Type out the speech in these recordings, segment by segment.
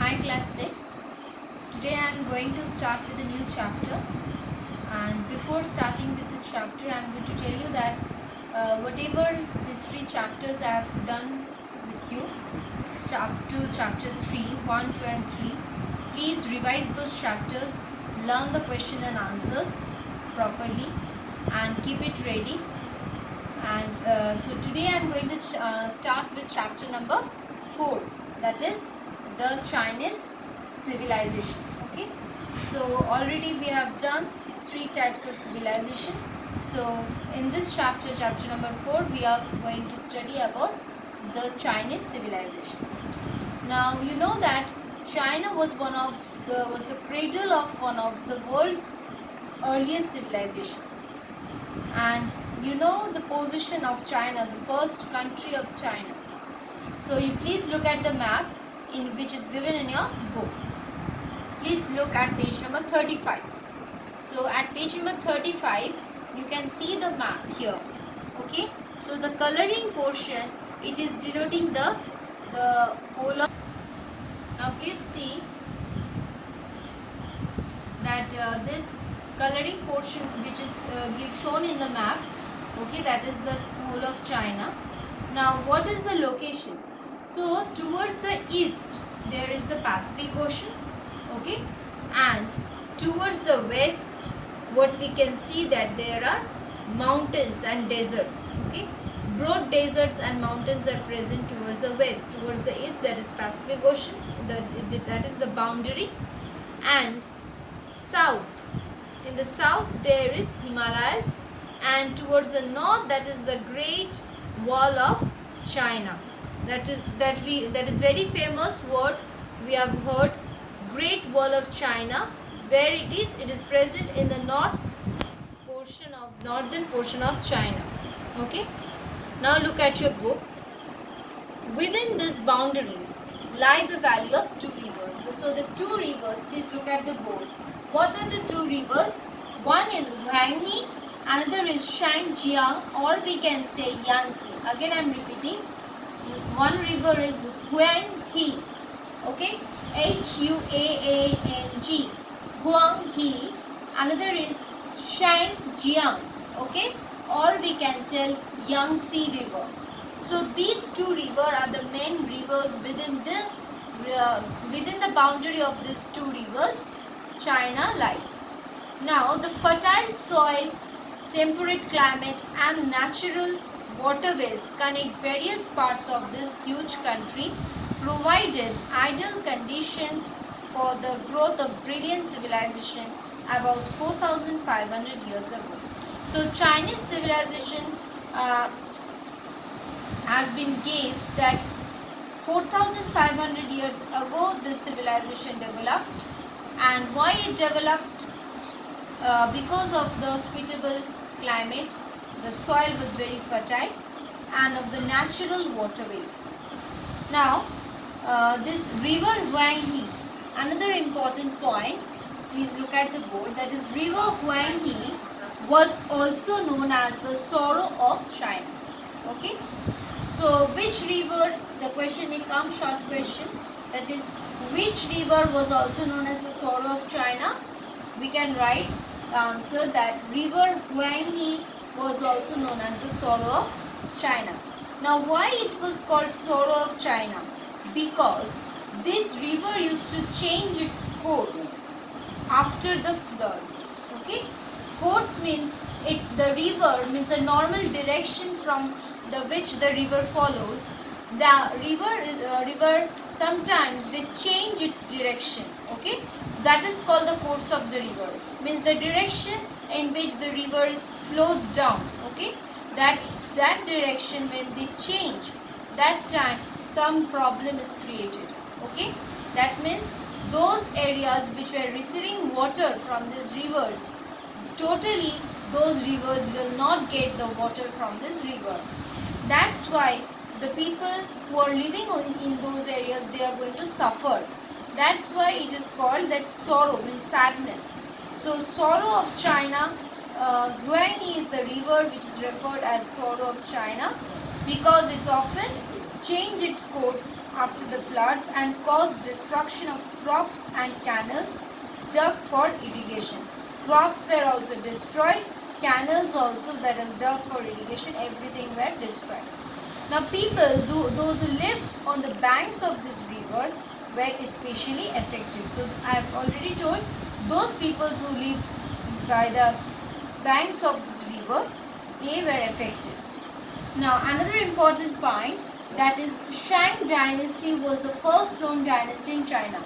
Hi class 6. Today I am going to start with a new chapter, and before starting with this chapter I am going to tell you that whatever history chapters I have done with you up to chapter 3, 1, 2 and 3, please revise those chapters, learn the question and answers properly and keep it ready. And so today I am going to start with chapter number 4, that is the Chinese civilization. Okay, so already we have done 3 types of civilization. So in this chapter, chapter number 4, we are going to study about the Chinese civilization. Now you know that China was the cradle of one of the world's earliest civilization. And you know the position of China, the first country of China. So you please look at the map in which is given in your book. Please look at page number 35. So at page number 35 you can see the map here. Okay, so the coloring portion, it is denoting the whole of. Now please see that this coloring portion which is shown in the map, okay, that is the whole of China. Now what is the location? So towards the east there is the Pacific Ocean, okay, and towards the west what we can see that there are mountains and deserts, okay. Broad deserts and mountains are present towards the west. Towards the east that is Pacific Ocean, that is the boundary, and south, in the south there is Himalayas, and towards the north that is the Great Wall of China. That is very famous word we have heard, Great Wall of China. Where it is present in the northern portion of China. Okay, now look at your book. Within these boundaries lie the valley of 2 rivers. So the 2 rivers, please look at the board. What are the 2 rivers? One is Huanghe, another is Shangjiang, or we can say Yangtze. Again I am repeating. One river is Huanghe, okay, Huang, Huanghe. Another is Shangjiang, okay, or we can tell Yangtze River. So these 2 rivers are the main rivers within the boundary of these 2 rivers China lies. Now the fertile soil, temperate climate and natural waterways connect various parts of this huge country, provided ideal conditions for the growth of brilliant civilization about 4,500 years ago. So Chinese civilization has been gauged that 4,500 years ago this civilization developed. And why it developed? Because of the suitable climate, the soil was very fertile, and of the natural waterways. Now this river Huanghe, another important point, please look at the board, that is river Huanghe was also known as the sorrow of China. Okay, so which river, the question will come, short question, that is which river was also known as the sorrow of China? We can write the answer that river Huanghe was also known as the sorrow of China. Now why it was called sorrow of China? Because this river used to change its course after the floods. Okay, course means the river means the normal direction from which the river follows. The river sometimes they change its direction. Okay, so that is called the course of the river, means the direction in which the river flows down. Okay, that direction, when they change, that time some problem is created. Okay, that means those areas which were receiving water from these rivers, totally those rivers will not get the water from this river. That's why the people who are living in those areas, they are going to suffer. That's why it is called that sorrow, means sadness. So sorrow of China, Huanghe is the river which is referred as sorrow of China, because it's often changed its course after the floods and caused destruction of crops and canals dug for irrigation. Crops were also destroyed, canals also that is dug for irrigation, everything were destroyed. Now people, those who lived on the banks of this river were especially affected. So I have already told, those people who lived by the banks of this river, they were affected. Now another important point, that is Shang dynasty was the first known dynasty in China.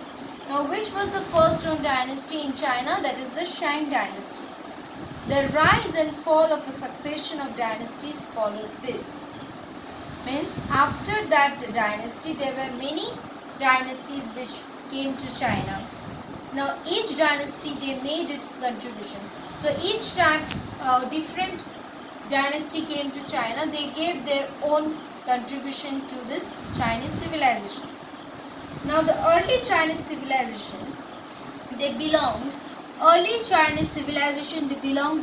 Now which was the first known dynasty in China? That is the Shang dynasty. The rise and fall of a succession of dynasties follows this. Means after that dynasty there were many dynasties which came to China. Now each dynasty they made its contribution. So each time different dynasty came to China, they gave their own contribution to this Chinese civilization. Now the early Chinese civilization, they belonged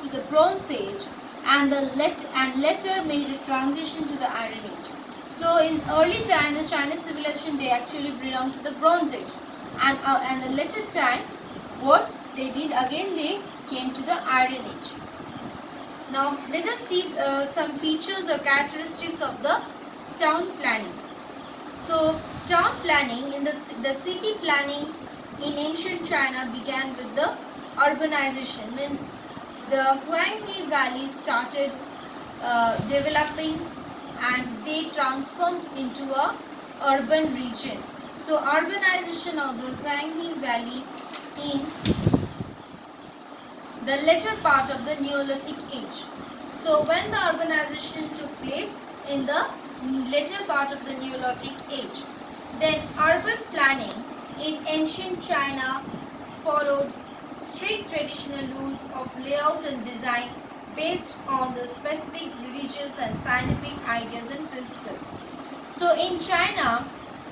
to the Bronze Age, and later made a transition to the Iron Age. So in early China, Chinese civilization, they actually belonged to the Bronze Age, and the later time, what they did again, they came to the Iron Age. Now let us see some features or characteristics of the town planning. So town planning, in the city planning in ancient China began with the urbanization. Means the Huanghe Valley started developing and they transformed into a urban region. So urbanization of the Huanghe Valley in the later part of the Neolithic age. So when the urbanization took place in the later part of the Neolithic age, then urban planning in ancient China followed strict traditional rules of layout and design based on the specific religious and scientific ideas and principles. So in China,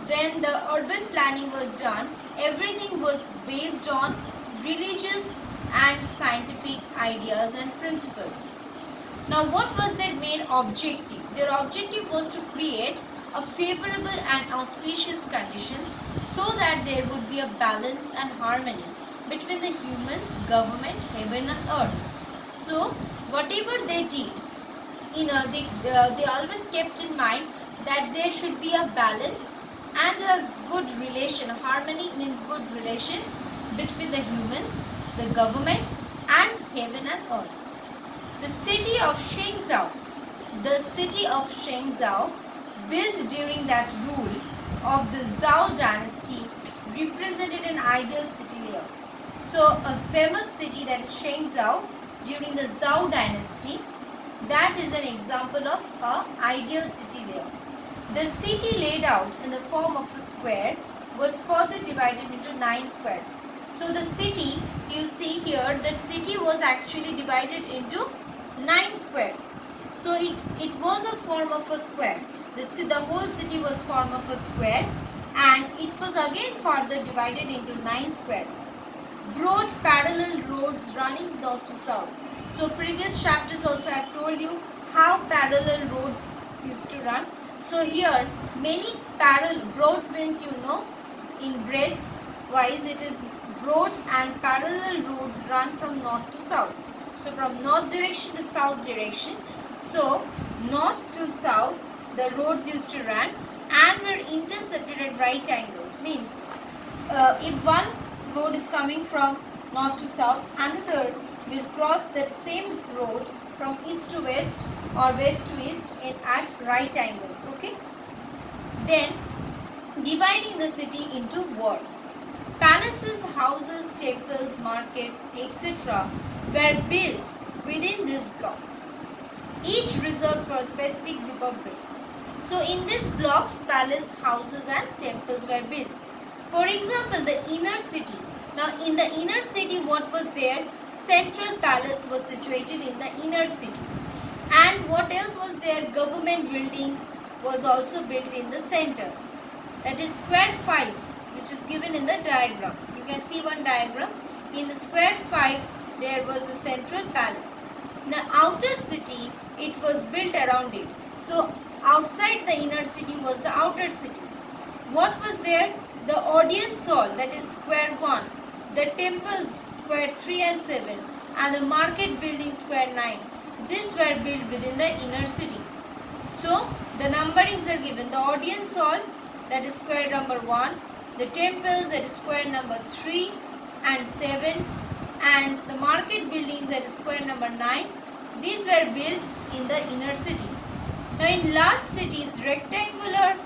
when the urban planning was done, everything was based on religious and scientific ideas and principles. Now what was their main objective? Their objective was to create a favorable and auspicious conditions so that there would be a balance and harmony between the humans, government, heaven and earth. So whatever they did, they always kept in mind that there should be a balance and a good relation. Harmony means good relation between the humans, the government and heaven and earth. The city of Shenzhou, built during that rule of the Zhou dynasty, represented an ideal city layout. So a famous city, that is Shenzhou, during the Zhou dynasty, that is an example of an ideal city layout. The city laid out in the form of a square was further divided into 9 squares. So the city, you see here, that city was actually divided into 9 squares. So it was a form of a square. The whole city was form of a square, and it was again further divided into 9 squares. Broad parallel roads running north to south. So previous chapters also I have told you how parallel roads used to run. So here many broad means, in breadth wise it is broad, and parallel roads run from north to south. So from north direction to south direction. So north to south the roads used to run and were intercepted at right angles. Means if one road is coming from north to south, another will cross that same road from east to west or west to east at right angles. Okay. Then dividing the city into wards. Palaces, houses, temples, markets, etc. were built within these blocks, each reserved for a specific group of buildings. So in these blocks, palace, houses and temples were built. For example, the inner city. Now in the inner city, what was there? Central palace was situated in the inner city. And what else was there? Government buildings was also built in the center. That is square 5, which is given in the diagram. You can see one diagram. In the square 5, there was the central palace. Now outer city, it was built around it. So outside the inner city was the outer city. What was there? The audience hall, that is square 1, the temples square 3 and 7, and the market building square 9. These were built within the inner city. So the numberings are given. The audience hall, that is square number 1, the temples, that is square number 3 and 7, and the market buildings, that is square number 9. These were built in the inner city. Now in large cities, rectangular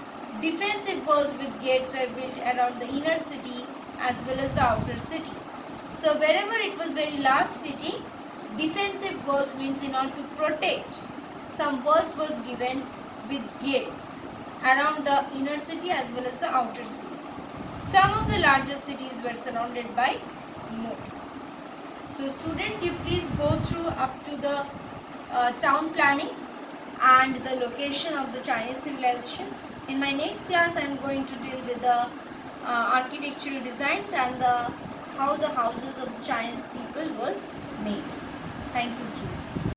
defensive walls with gates were built around the inner city as well as the outer city. So wherever it was very large city, defensive walls means in order to protect, some walls was given with gates around the inner city as well as the outer city. Some of the larger cities were surrounded by moats. So students, you please go through up to the town planning and the location of the Chinese civilization. In my next class, I am going to deal with the architectural designs and how the houses of the Chinese people was made. Thank you, students.